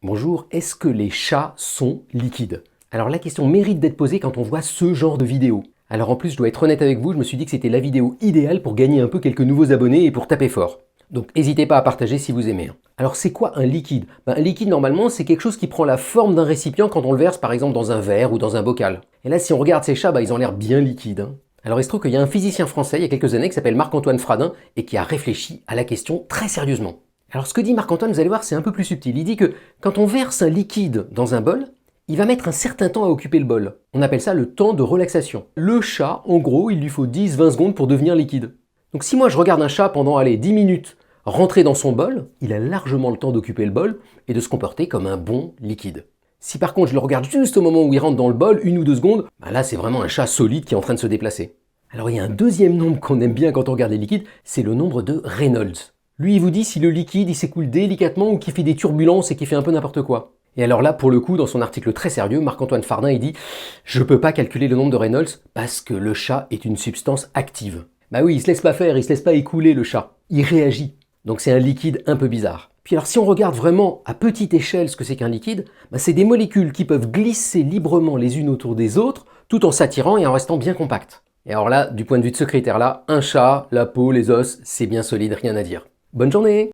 Bonjour, est-ce que les chats sont liquides? Alors la question mérite d'être posée quand on voit ce genre de vidéo. Alors en plus, je dois être honnête avec vous, je me suis dit que c'était la vidéo idéale pour gagner un peu quelques nouveaux abonnés et pour taper fort. Donc n'hésitez pas à partager si vous aimez. Alors c'est quoi un liquide? Un liquide normalement c'est quelque chose qui prend la forme d'un récipient quand on le verse par exemple dans un verre ou dans un bocal. Et là si on regarde ces chats, ils ont l'air bien liquides. Alors il se trouve qu'il y a un physicien français il y a quelques années qui s'appelle Marc-Antoine Fradin et qui a réfléchi à la question très sérieusement. Alors ce que dit Marc-Antoine, vous allez voir, c'est un peu plus subtil. Il dit que quand on verse un liquide dans un bol, il va mettre un certain temps à occuper le bol. On appelle ça le temps de relaxation. Le chat, en gros, il lui faut 10-20 secondes pour devenir liquide. Donc si moi je regarde un chat pendant, 10 minutes rentrer dans son bol, il a largement le temps d'occuper le bol et de se comporter comme un bon liquide. Si par contre je le regarde juste au moment où il rentre dans le bol, 1 ou 2 secondes, là c'est vraiment un chat solide qui est en train de se déplacer. Alors il y a un deuxième nombre qu'on aime bien quand on regarde les liquides, c'est le nombre de Reynolds. Lui, il vous dit si le liquide il s'écoule délicatement ou qu'il fait des turbulences et qu'il fait un peu n'importe quoi. Et alors là, pour le coup, dans son article très sérieux, Marc-Antoine Fardin, il dit « Je peux pas calculer le nombre de Reynolds parce que le chat est une substance active. » Bah oui, il se laisse pas faire, il se laisse pas écouler le chat. Il réagit. Donc c'est un liquide un peu bizarre. Puis alors si on regarde vraiment à petite échelle ce que c'est qu'un liquide, c'est des molécules qui peuvent glisser librement les unes autour des autres tout en s'attirant et en restant bien compactes. Et alors là, du point de vue de ce critère-là, un chat, la peau, les os, c'est bien solide, rien à dire. Bonne journée!